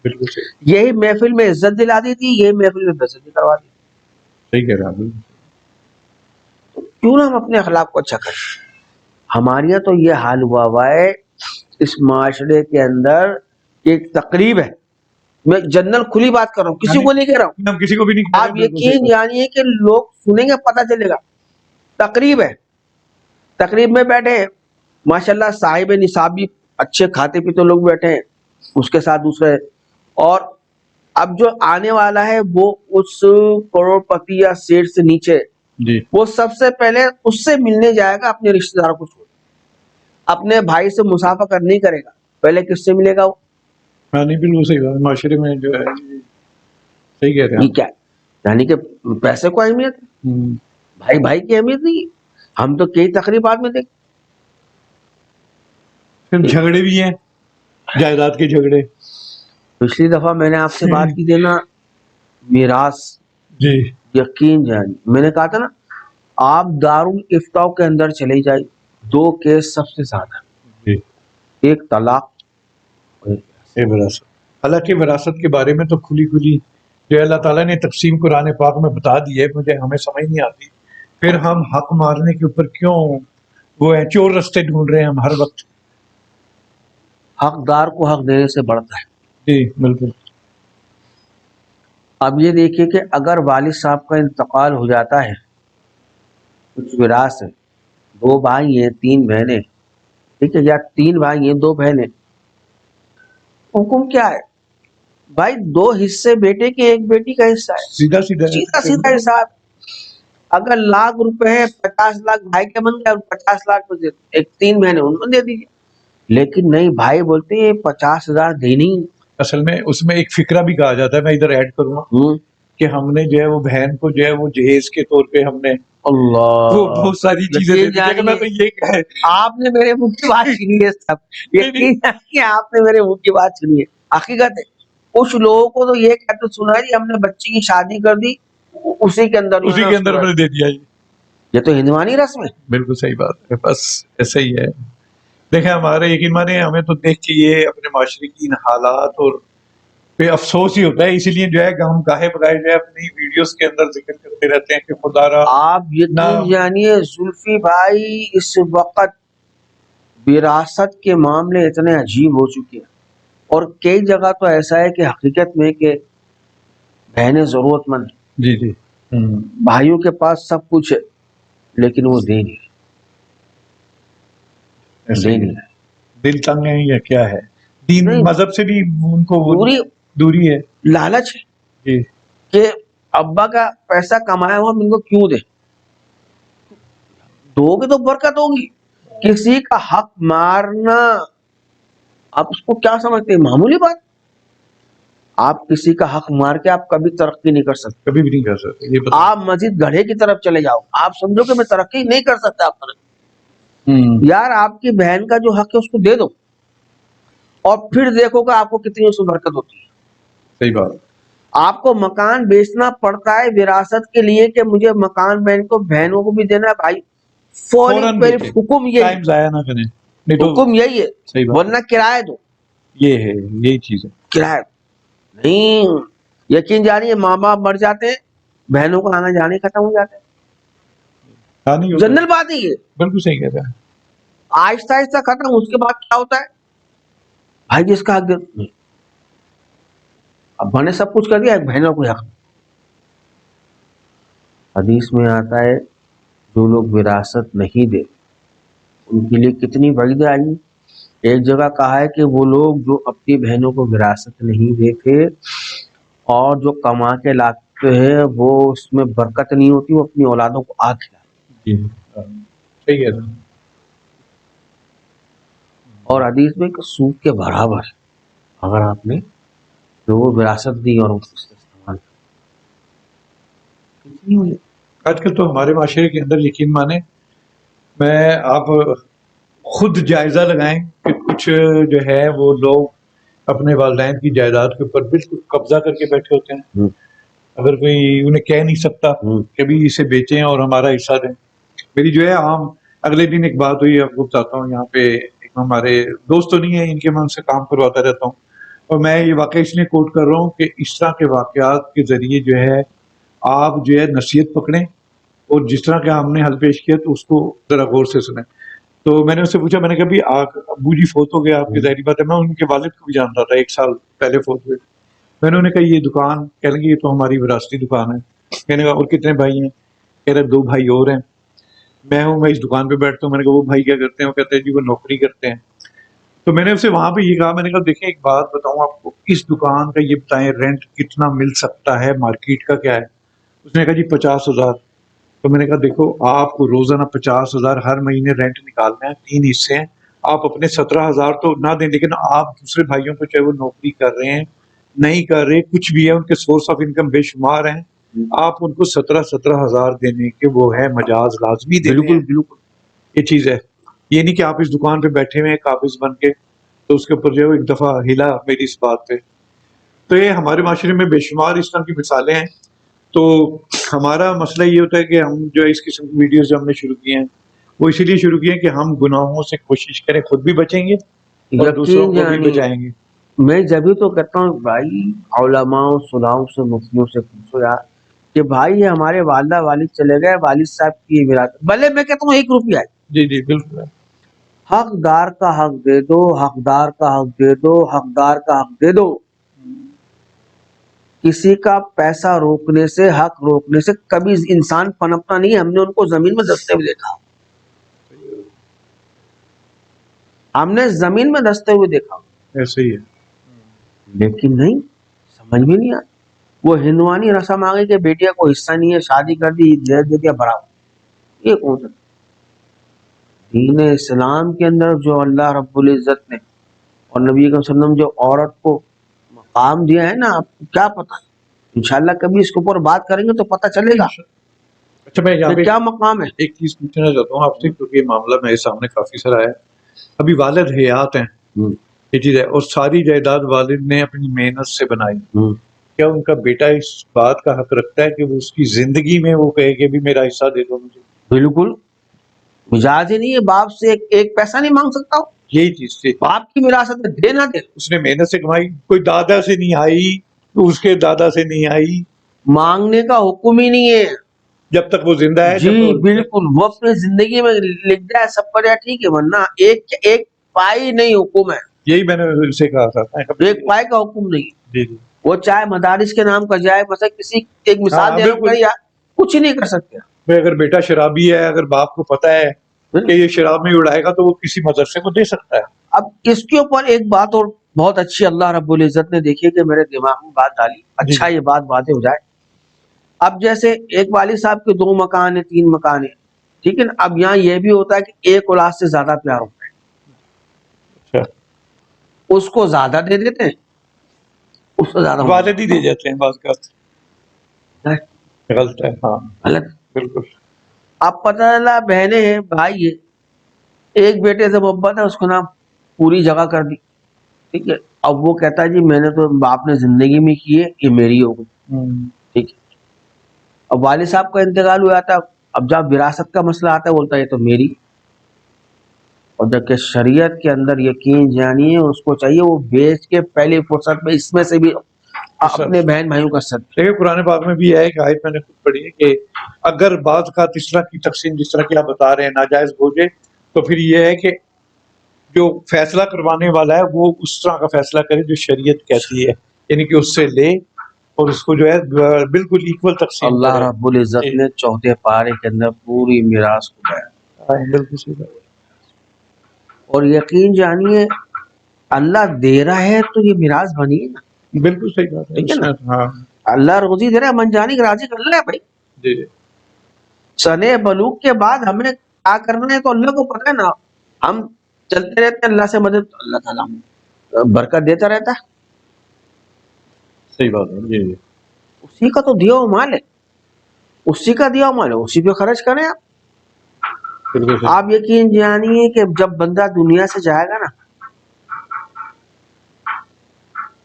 بالکل صحیح یہی محفل میں عزت دلا دی تھی, یہی محفل میں بےعزتی کروا دی. صحیح کہہ رہے ہیں آپ. کیوں نہ ہم اپنے اخلاق کو اچھا کریں. ہمارے یہاں تو یہ حال ہوا ہے اس معاشرے کے اندر. ایک تقریب ہے, میں جنرل کھلی بات کر رہا ہوں, کسی کو نہیں کہہ رہا ہوں, ہم کسی کو بھی نہیں کہہ رہے, آپ یقین جانیے کہ لوگ سنیں گے پتہ چلے گا. تقریب ہے, تقریب میں بیٹھے ماشاءاللہ صاحب نصاب بھی اچھے کھاتے پیتے لوگ بیٹھے ہیں, اس کے ساتھ دوسرے, اور اب جو آنے والا ہے وہ اس کروڑ پتی یا سیٹ سے نیچے, جی وہ سب سے پہلے اس سے ملنے جائے گا اپنے رشتہ داروں کو چھوڑ, اپنے بھائی سے مسافہ کر نہیں کرے گا, پہلے کس سے ملے گا وہ؟ ہاں نہیں بالکل صحیح بات. معاشرے میں جو ہے صحیح کہہ رہے ہیں یہ کیا ہے؟ یعنی کہ پیسے کو اہمیت ہے, بھائی بھائی کی اہمیت نہیں ہے. ہم تو کئی تقریبات میں دیکھ, پھر جھگڑے بھی ہیں, جائیداد کے جھگڑے. پچھلی دفعہ میں نے آپ سے بات کی تھی نا میراث, جی یقین جانی میں نے کہا تھا نا آپ دارالفتاء کے اندر چلے جائیں, 2 کیس سب سے زیادہ, جی ایک طلاق, وراثت. حالانکہ وراثت کے بارے میں تو کھلی جو اللہ تعالیٰ نے تقسیم قرآن پاک میں بتا دی ہے, مجھے ہمیں سمجھ نہیں آتی پھر ہم حق مارنے کے اوپر کیوں وہ ہے چور رستے ڈھونڈ رہے ہیں ہم ہر وقت. حقدار کو حق دینے سے بڑھتا ہے. جی بالکل. اب یہ دیکھیے کہ اگر والد صاحب کا انتقال ہو جاتا ہے, کچھ وراثت ہے, 2 بھائی ہیں 3 بہنیں, ٹھیک ہے, یا 3 بھائی ہیں 2 بہنیں, حکم کیا ہے بھائی؟ 2 حصے بیٹے کے, 1 بیٹی کا حصہ ہے, سیدھا سیدھا سیدھا حساب. اگر لاکھ روپے ہے 50 لاکھ بھائی کے بن گئے, 50 لاکھ کو 3 بہنیں ان کو دے دیجیے. لیکن نہیں, بھائی بولتے ہیں 50,000 دینی. اصل میں اس میں ایک فکرہ بھی کہا جاتا ہے, میں ادھر ایڈ کروں گا کہ ہم نے جو ہے وہ بہن کو جو ہے وہ جہیز کے طور پہ ہم نے اللہ وہ بہت ساری چیزیں دے دی. میں تو یہ کہا آپ نے میرے منہ کی بات سنی ہے سب, یقین جانیے آپ نے میرے منہ کی بات سنی ہے. حقیقت ہے کچھ لوگوں کو تو یہ کہتے سنا جی ہم نے بچی کی شادی کر دی, اسی کے اندر میں نے دے دیا. یہ تو ہندوانی رسم ہے. بالکل صحیح بات ہے, بس ایسا ہی ہے. دیکھیں ہمارے یقین مانے ہمیں تو دیکھ کے یہ اپنے معاشرے کی حالات اور پہ افسوس ہی ہوتا ہے, اسی لیے جو ہے کہ ہم گاہے بگاہے جو ہے اپنی ویڈیوز کے اندر ذکر کرتے رہتے ہیں کہ خدا را. آپ یقین جانیے زلفی بھائی اس وقت وراثت کے معاملے اتنے عجیب ہو چکے ہیں, اور کئی جگہ تو ایسا ہے کہ حقیقت میں کہ بہنیں ضرورت مند ہیں, جی جی بھائیوں کے پاس سب کچھ ہے لیکن وہ دے نہیں, دل تنگ ہے یا کیا ہے, دین مذہب سے بھی ان کو دوری ہے, لالچ ہے جی کہ ابا کا پیسہ کمایا ہوا ہم ان کو کیوں دیں, دو گے تو برکت ہوگی. کسی کا حق مارنا آپ اس کو کیا سمجھتے ہیں؟ معمولی بات. آپ کسی کا حق مار کے آپ کبھی ترقی نہیں کر سکتے, کبھی بھی نہیں کر سکتے. آپ مزید گڑھے کی طرف چلے جاؤ, آپ سمجھو کہ میں ترقی نہیں کر سکتا. آپ یار آپ کی بہن کا جو حق ہے اس کو دے دو, اور پھر دیکھو گا آپ کو کتنی اس میں برکت ہوتی ہے. صحیح بات. آپ کو مکان بیچنا پڑتا ہے وراثت کے لیے کہ مجھے مکان بہنوں کو بھی دینا ہے, بھائی فوراً حکم یہی, ضائع نہ کریں, حکم یہی ہے, ورنہ کرایہ دو. یہ ہے, یہی چیز ہے, کرایہ نہیں. یقین جانیے ماں باپ مر جاتے ہیں, بہنوں کا آنا جانے ختم ہو جاتے ہیں. جنرل بات ہے یہ, بالکل صحیح کہہ رہے ہیں. آہستہ آہستہ ختم. اس کے بعد کیا ہوتا ہے بھائی جس کا حق نہیں, ابا نے سب کچھ کر دیا, بہنوں کو حق. حدیث میں آتا ہے جو لوگ وراثت نہیں دے ان کے لیے کتنی وعیدیں آئی. ایک جگہ کہا ہے کہ وہ لوگ جو اپنی بہنوں کو وراثت نہیں دیتے اور جو کما کے لاتے ہیں وہ اس میں برکت نہیں ہوتی, وہ اپنی اولادوں کو آگ کھلاتے. صحیح کہہ رہے ہیں. اور حدیث میں کہ سود کے برابر اگر آپ نے جو وہ وراثت دی اور اس کا استعمال کیا. آج کل تو ہمارے معاشرے کے اندر یقین مانے میں آپ خود جائزہ لگائیں کہ کچھ جو ہے وہ لوگ اپنے والدین کی جائیداد کے اوپر بالکل قبضہ کر کے بیٹھے ہوتے ہیں. اگر کوئی انہیں کہہ نہیں سکتا کہ بھی اسے بیچیں اور ہمارا حصہ دیں. میری جو ہے عام اگلے دن ایک بات ہوئی, آپ کو بتاتا ہوں. یہاں پہ ایک ہمارے دوست تو نہیں ہے ان کے, میں ان سے کام کرواتا رہتا ہوں. اور میں یہ واقعہ اس لیے کوٹ کر رہا ہوں کہ اس طرح کے واقعات کے ذریعے جو ہے آپ جو ہے نصیحت پکڑیں، اور جس طرح کا ہم نے حل پیش کیا تو اس کو ذرا غور سے سنیں. تو میں نے اس سے پوچھا، میں نے کہا بھی ابو جی فوت ہو گئے آپ کی، ظاہری بات ہے میں ان کے والد کو بھی جانتا تھا، 1 سال پہلے فوت ہوئے. میں نے انہیں کہا یہ دکان، کہہ لیں گے یہ تو ہماری وراثتی دکان ہے. کہنے کا اور کتنے بھائی ہیں؟ کہہ رہے 2 بھائی اور ہیں، میں ہوں، میں اس دکان پہ بیٹھتا ہوں. میں نے کہا وہ بھائی کیا کرتے ہیں؟ وہ کہتے ہیں جی وہ نوکری کرتے ہیں. تو میں نے اسے وہاں پہ یہ کہا، میں نے کہا دیکھیں ایک بات بتاؤں آپ کو، اس دکان کا یہ بتائیں رینٹ کتنا مل سکتا ہے، مارکیٹ کا کیا ہے؟ اس نے کہا جی 50,000. تو میں نے کہا دیکھو آپ کو روزانہ 50,000 ہر مہینے رینٹ نکالنا ہے، 3 حصے ہیں. آپ اپنے 17,000 تو نہ دیں، لیکن آپ دوسرے بھائیوں کو چاہے وہ نوکری کر رہے ہیں نہیں کر رہے، کچھ بھی ہے، ان کے سورس آف انکم بے شمار ہیں، آپ ان کو 17,000 دینے کے وہ ہے مجاز لازمی دینے ہیں. بالکل یہ چیز ہے. یہ نہیں کہ آپ اس دکان پہ بیٹھے ہوئے ہیں قابض بن کے تو اس کے اوپر جو ہے وہ ایک دفعہ ہلا میری اس بات پہ. تو یہ ہمارے معاشرے میں بے شمار اس طرح کی مثالیں ہیں. تو ہمارا مسئلہ یہ ہوتا ہے کہ ہم جو ہے اس قسم کی ویڈیوز جو ہم نے شروع کی ہیں وہ اسی لیے شروع کی ہیں کہ ہم گناہوں سے کوشش کریں خود بھی بچیں گے اور دوسروں یقین کو بھی جانیے، بچائیں گے. میں جبھی تو کہتا ہوں بھائی علماء صلاحوں سے مفتیوں سے پوچھو یار کہ بھائی یہ ہمارے والدہ والد چلے گئے، والد صاحب کی وراثت، بھلے میں کہتا ہوں 1 روپیہ ہے، جی جی بالکل. حقدار کا حق دے دو، حقدار کا حق دے دو، حقدار کا حق دے دو. کسی کا پیسہ روکنے سے، حق روکنے سے کبھی انسان پنپتا نہیں ہے. ہم نے ان کو زمین میں دستے ہوئے دیکھا، ہم نے زمین میں دستے ہوئے دیکھا، ایسے ہی ہے. لیکن نہیں سمجھ میں نہیں آتا. وہ ہندوانی رسم آ گئی کہ بیٹیا کو حصہ نہیں ہے، شادی کر دی، دے دیا برابر. یہ کون سا دین اسلام کے اندر جو اللہ رب العزت نے اور نبی صلی اللہ علیہ وسلم جو عورت کو مقام دیا ہے نا، آپ کو کیا پتا. انشاءاللہ کبھی اس کے اوپر بات کریں گے تو پتہ چلے گا اچھا میں یہاں کہ پہ کیا مقام ہے. ایک چیز پوچھنا چاہتا ہوں آپ سے، کیونکہ یہ معاملہ میرے سامنے کافی سارا ہے. ابھی والد حیات ہیں، یہ چیز ہے، اور ساری جائیداد والد نے اپنی محنت سے بنائی. کیا ان کا بیٹا اس بات کا حق رکھتا ہے کہ وہ اس کی زندگی میں وہ کہے کہ بھی میرا حصہ دے دو مجھے؟ بالکل مجاز ہی نہیں ہے، باپ سے ایک پیسہ نہیں مانگ سکتا ہو. یہی چیز تھی. باپ کی وراثت میں دے نہ دے، اس نے محنت سے کمائی، کوئی دادا سے نہیں آئی، اس کے دادا سے نہیں آئی، مانگنے کا حکم ہی نہیں ہے. جب تک وہ زندہ ہے. جی بالکل، وہ اپنی زندگی میں لکھ جائے سب پر ٹھیک ہے، ورنہ ایک پائی نہیں حکم ہے. یہی میں نے ان سے کہا تھا، ایک پائی کا حکم نہیں. جی جی وہ چاہے مدارس کے نام کا جائے، مثلا کسی ایک مثال دینا بالکل. پڑے، کچھ ہی نہیں کر سکتے. اگر بیٹا شرابی ہے، اگر باپ کو پتا ہے کہ یہ شراب میں اڑائے گا تو وہ کسی مدرسے کو دے سکتا ہے. اب اس کے اوپر ایک بات اور بہت اچھی اللہ رب العزت نے دیکھی کہ میرے دماغ میں بات ڈالی، اچھا یہ بات واضح ہو جائے. اب جیسے ایک والد صاحب کے 2 مکان ہیں، 3 مکان ہیں، ٹھیک ہے نا. اب یہاں یہ بھی ہوتا ہے کہ ایک اولاد سے زیادہ پیار ہوتا ہے، اس کو زیادہ دے دیتے ہیں، اس کو زیادہ والد ہی دے جاتے ہیں. بعض کا غلط ہے. ہاں غلط. بالکل. اب پتہ چلا بہنیں ہیں، بھائی ہے، ایک بیٹے سے محبت ہے، اس کو نام پوری جگہ کر دی، ٹھیک ہے. اب وہ کہتا ہے جی میں نے تو باپ نے زندگی میں کی ہے، یہ میری ہو گئی، ٹھیک ہے. اب والد صاحب کا انتقال ہوا تھا، اب جب وراثت کا مسئلہ آتا ہے بولتا ہے یہ تو میری. اور جبکہ شریعت کے اندر یقین جانیے اس کو چاہیے وہ بیچ کے پہلی فرصت میں اس میں سے بھی اپنے بہن بھائیوں کا صدقہ. دیکھیں قرآن پاک میں بھی ہے ایک آیت میں نے خود پڑھی ہے کہ اگر بعض کا اس طرح کی تقسیم جس طرح کی آپ بتا رہے ہیں ناجائز بوجھے، تو پھر یہ ہے کہ جو فیصلہ کروانے والا ہے وہ اس طرح کا فیصلہ کرے جو شریعت کہتی ہے، یعنی کہ اس سے لے اور اس کو جو ہے بالکل ایکول تقسیم اللہ کرے. رب العزت نے 4 پارے کے اندر پوری میراث کو بیان. بالکل صحیح. اور یقین جانیے اللہ دے رہا ہے تو یہ میراث بنی ہے نا. بالکل صحیح بات ہے. ٹھیک ہے نا، ہاں اللہ روزی دے رہا ہے، من جانی کا راضی کر ہے بھائی. جی جی سنے بلوغ کے بعد ہمیں کیا کرنا ہے تو اللہ کو پتہ ہے نا. ہم چلتے رہتے ہیں اللہ سے مدد، اللہ تعالیٰ ہمیں برکت دیتا رہتا ہے. صحیح بات ہے. جی جی اسی کا تو دیا ہوا مال ہے، اسی کا دیا ہوا مال ہے، اسی پہ خرچ کریں آپ. آپ یقین جانیے کہ جب بندہ دنیا سے جائے گا نا،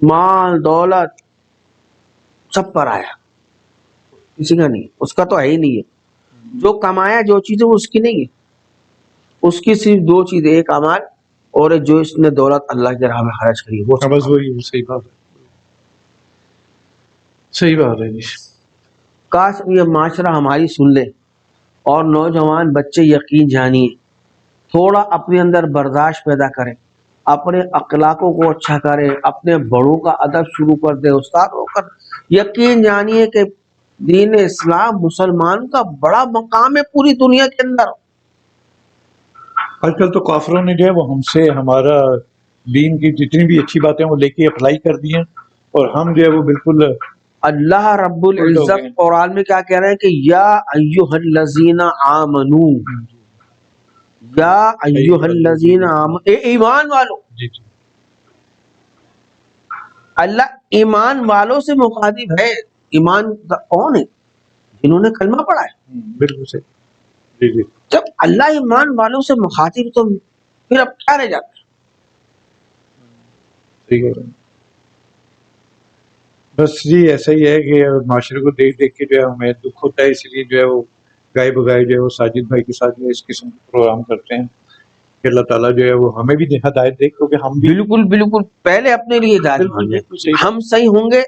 مال دولت سب پر آیا، کسی کا نہیں، اس کا تو ہے ہی نہیں ہے. جو کمایا جو چیز ہے وہ اس کی نہیں ہے، اس کی صرف 2 چیزیں، ایک امال اور جو اس نے دولت اللہ کی راہ میں خرچ کری وہ بس وہی صحیح بات ہے، صحیح بات ہے جی. کاش یہ معاشرہ ہماری سن لے اور نوجوان بچے یقین جانیے، تھوڑا اپنے اندر برداشت پیدا کریں، اپنے اخلاقوں کو اچھا کریں، اپنے بڑوں کا ادب شروع کر دیں، استاد ہو کر یقین جانیے کہ دین اسلام مسلمان کا بڑا مقام ہے پوری دنیا کے اندر. آج کل تو کافروں نے جو ہے وہ ہم سے ہمارا دین کی جتنی بھی اچھی باتیں وہ لے کے اپلائی کر دی ہیں، اور ہم جو ہے وہ بالکل اللہ رب العزت قرآن میں کیا کہہ رہے ہیں کہ یا ایھا الذین آمنو، یا ایھا الذین آمنو، اے ایمان والو. جی جی اللہ ایمان والوں سے مخاطب ہے. ایمان کون ہے؟ جنہوں نے کلمہ پڑھا ہے. بالکل صحیح. جی جی جب اللہ ایمان والوں سے مخاطب تو پھر اب کیا رہ جاتا ہے؟ ٹھیک ہے. بس جی ایسا ہی ہے کہ معاشرے کو دیکھ دیکھ کے جو ہے ہمیں دکھ ہوتا ہے، اس لیے جو ہے وہ گائے بگائے جو ہے وہ ساجد بھائی کے ساتھ جو ہے اس قسم کے پروگرام کرتے ہیں کہ اللہ تعالیٰ جو ہے وہ ہمیں بھی ہدایت دے، کیونکہ ہم بھی بالکل بالکل پہلے اپنے لیے ہدایت بالکل مانگے. بالکل صحیح. ہم صحیح ہوں گے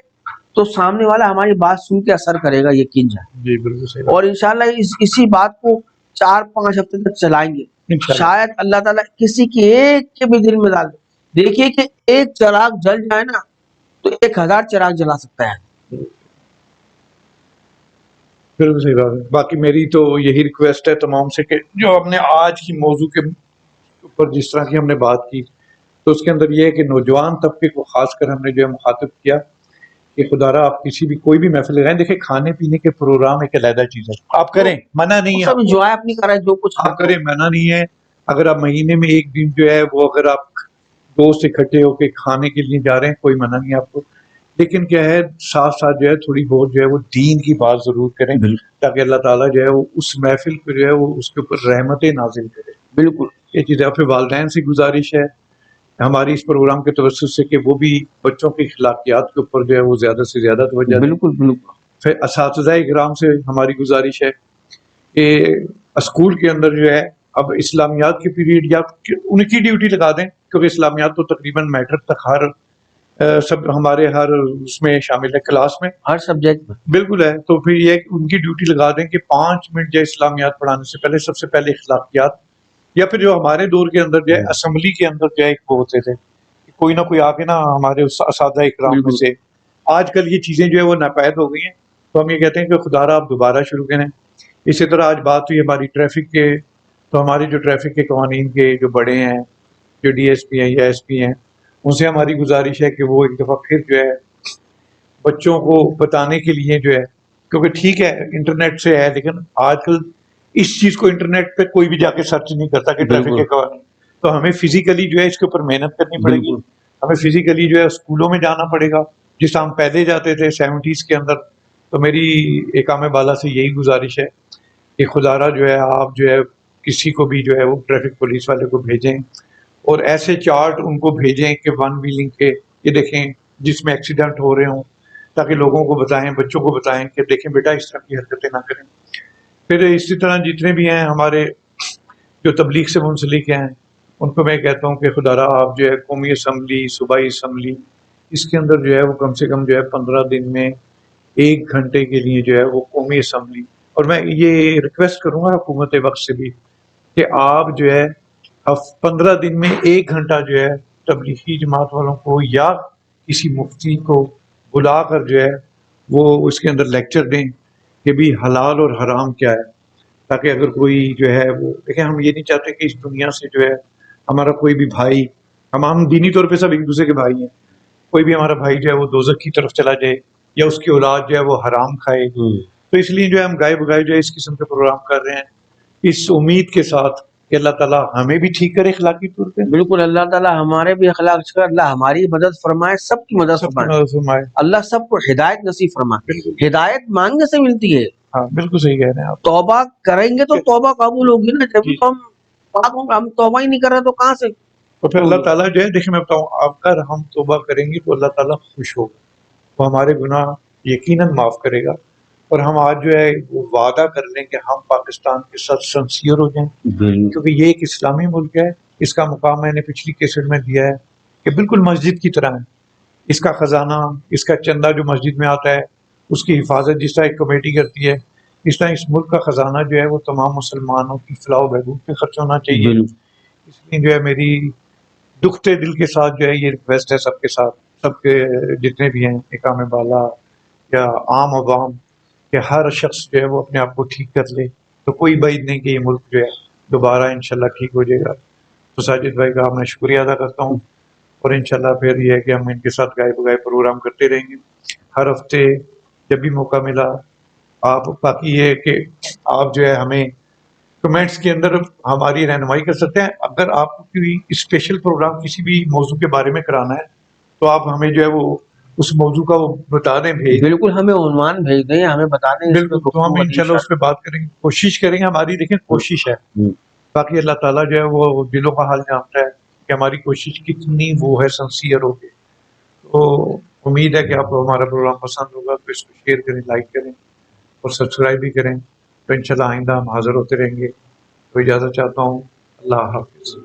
تو سامنے والا ہماری بات سن کے اثر کرے گا، یقین جائے. جی بالکل صحیح. اور انشاءاللہ اسی بات کو 4-5 ہفتے تک چلائیں گے. انشاءاللہ. شاید اللہ تعالیٰ کسی کی ایک کے بھی دل میں ڈال دے. دیکھیے کہ ایک چراغ جل جائے نا تو 1000 چراغ جلا سکتا ہے. بالکل صحیح بات ہے. باقی میری تو یہی ریکویسٹ ہے تمام سے کہ جو ہم نے آج کی موضوع کے اوپر جس طرح کی ہم نے بات کی تو اس کے اندر یہ ہے کہ نوجوان طبقے کو خاص کر ہم نے جو ہے مخاطب کیا کہ خدا را آپ کسی بھی کوئی بھی محفل لگائیں، دیکھیں کھانے پینے کے پروگرام ایک علیحدہ چیز ہے، آپ کریں، منع نہیں ہے، سب انجوائے اپنی کریں، جو کچھ آپ کریں، منع نہیں ہے. اگر آپ مہینے میں ایک دن جو ہے وہ اگر آپ دوست اکٹھے ہو کے کھانے کے لیے جا رہے ہیں، کوئی منع نہیں آپ کو، لیکن کیا ہے ساتھ ساتھ جو ہے تھوڑی بہت جو ہے وہ دین کی بات ضرور کریں تاکہ اللہ تعالیٰ جو ہے وہ اس محفل پہ جو ہے وہ اس کے اوپر رحمتیں نازل کرے. بالکل یہ چیز ہے. پھر والدین سے گزارش ہے ہماری اس پروگرام کے توسط سے کہ وہ بھی بچوں کی اخلاقیات کے اوپر جو ہے وہ زیادہ سے زیادہ توجہ دیں. بالکل بالکل. پھر اساتذہ کرام سے ہماری گزارش ہے کہ اسکول کے اندر جو ہے اب اسلامیات کی پیریڈ یا ان کی ڈیوٹی لگا دیں، کیونکہ اسلامیات تو تقریباً میٹر تک ہر سب ہمارے ہر اس میں شامل ہے، کلاس میں ہر سبجیکٹ میں بالکل ہے. تو پھر یہ ان کی ڈیوٹی لگا دیں کہ 5 منٹ جو اسلامیات پڑھانے سے پہلے سب سے پہلے اخلاقیات، یا پھر جو ہمارے دور کے اندر جو ہے اسمبلی کے اندر جو ہے ایک وہ ہوتے تھے کہ کوئی نہ کوئی آگے نا ہمارے اساتذہ اکرام میں سے. آج کل یہ چیزیں جو ہے وہ ناپید ہو گئی ہیں، تو ہم یہ کہتے ہیں کہ خدا را آپ دوبارہ شروع کریں. اسی طرح آج بات ہوئی ہماری ٹریفک کے، تو ہمارے جو ٹریفک کے قوانین کے جو بڑے ہیں، جو ڈی ایس پی ہیں یا ایس پی ہیں، ان سے ہماری گزارش ہے کہ وہ ایک دفعہ پھر جو ہے بچوں کو بتانے کے لیے جو ہے، کیونکہ ٹھیک ہے انٹرنیٹ سے ہے لیکن آج کل اس چیز کو انٹرنیٹ پہ کوئی بھی جا کے سرچ نہیں کرتا کہ ٹریفک کے قوانین، تو ہمیں فزیکلی جو ہے اس کے اوپر محنت کرنی پڑے گی. ہمیں فزیکلی جو ہے اسکولوں میں جانا پڑے گا جس ہم پہلے جاتے تھے 70s کے اندر. تو میری ایک عام بالا سے یہی گزارش ہے کہ خدا را جو ہے آپ جو ہے کسی کو بھی جو ہے وہ ٹریفک پولیس والے کو بھیجیں اور ایسے چارٹ ان کو بھیجیں کہ ون ویلنگ کے یہ دیکھیں جس میں ایکسیڈنٹ ہو رہے ہوں، تاکہ لوگوں کو بتائیں، بچوں کو بتائیں کہ دیکھیں بیٹا اس طرح کی حرکتیں نہ کریں. پھر اسی طرح جتنے بھی ہیں ہمارے جو تبلیغ سے منسلک ہیں ان کو میں کہتا ہوں کہ خدا را آپ جو ہے قومی اسمبلی، صوبائی اسمبلی، اس کے اندر جو ہے وہ کم سے کم جو ہے 15 دن میں 1 گھنٹے کے لیے جو ہے وہ قومی اسمبلی، اور میں یہ ریکویسٹ کروں گا حکومت وقت سے بھی کہ آپ جو ہے 15 دن میں 1 گھنٹہ جو ہے تبلیغی جماعت والوں کو یا کسی مفتی کو بلا کر جو ہے وہ اس کے اندر لیکچر دیں کہ بھی حلال اور حرام کیا ہے، تاکہ اگر کوئی جو ہے وہ دیکھیں ہم یہ نہیں چاہتے کہ اس دنیا سے جو ہے ہمارا کوئی بھی بھائی، ہم دینی طور پہ سب ایک دوسرے کے بھائی ہیں، کوئی بھی ہمارا بھائی جو ہے وہ دوزخ کی طرف چلا جائے یا اس کی اولاد جو ہے وہ حرام کھائے. تو اس لیے جو ہے ہم گائے بگائے جو ہے اس قسم کے پروگرام کر رہے ہیں اس امید کے ساتھ کہ اللہ تعالیٰ ہمیں بھی ٹھیک کرے اخلاقی طور پہ. بالکل اللہ تعالیٰ ہمارے بھی اخلاق اچھا، اللہ ہماری مدد فرمائے، سب کی مدد فرمائے، اللہ سب کو ہدایت نصیب فرمائے. ہدایت مانگنے سے ملتی ہے. ہاں بالکل صحیح کہہ رہے ہیں آپ. توبہ کریں گے تو توبہ قبول ہوگی نا، جب تو ہم توبہ ہی نہیں کر رہے تو کہاں سے. تو پھر اللہ تعالیٰ جو ہے دیکھیں میں بتاؤں اگر ہم توبہ کریں گے تو اللہ تعالیٰ خوش ہوگا، وہ ہمارے گناہ یقیناً معاف کرے گا. اور ہم آج جو ہے وہ وعدہ کر لیں کہ ہم پاکستان کے ساتھ سنسیئر ہو جائیں، کیونکہ یہ ایک اسلامی ملک ہے اس کا مقام میں نے پچھلی کیسٹ میں دیا ہے کہ بالکل مسجد کی طرح ہے. اس کا خزانہ، اس کا چندہ جو مسجد میں آتا ہے، اس کی حفاظت جس طرح ایک کمیٹی کرتی ہے، اس طرح اس ملک کا خزانہ جو ہے وہ تمام مسلمانوں کی فلاح و بہبود پہ خرچ ہونا چاہیے. اس لیے جو ہے میری دکھتے دل کے ساتھ جو ہے یہ ریکویسٹ ہے سب کے ساتھ، سب کے جتنے بھی ہیں اقام بالا یا عام عوام، کہ ہر شخص جو ہے وہ اپنے آپ کو ٹھیک کر لے، تو کوئی بعید نہیں کہ یہ ملک جو ہے دوبارہ انشاءاللہ ٹھیک ہو جائے گا. تو ساجد بھائی کا میں شکریہ ادا کرتا ہوں، اور انشاءاللہ پھر یہ ہے کہ ہم ان کے ساتھ گائے بگائے پروگرام کرتے رہیں گے ہر ہفتے جب بھی موقع ملا. آپ باقی یہ ہے کہ آپ جو ہے ہمیں کمنٹس کے اندر ہماری رہنمائی کر سکتے ہیں. اگر آپ کو کوئی اسپیشل پروگرام کسی بھی موضوع کے بارے میں کرانا ہے تو آپ ہمیں جو ہے وہ اس موضوع کا وہ بتا دیں، بھیج دیں. بالکل ہمیں عنوان بھیج دیں، ہمیں بتا دیں. بالکل، تو ہم انشاءاللہ اس پہ بات کریں گے، کوشش کریں گے. ہماری دیکھیں کوشش ہے، باقی اللہ تعالیٰ جو ہے وہ دلوں کا حال جانتا ہے کہ ہماری کوشش کتنی وہ ہے سنسیئر ہوگی. تو امید ہے کہ آپ کو ہمارا پروگرام پسند ہوگا، تو اس کو شیئر کریں، لائک کریں اور سبسکرائب بھی کریں. تو انشاءاللہ آئندہ ہم حاضر ہوتے رہیں گے. تو اجازت چاہتا ہوں. اللہ حافظ.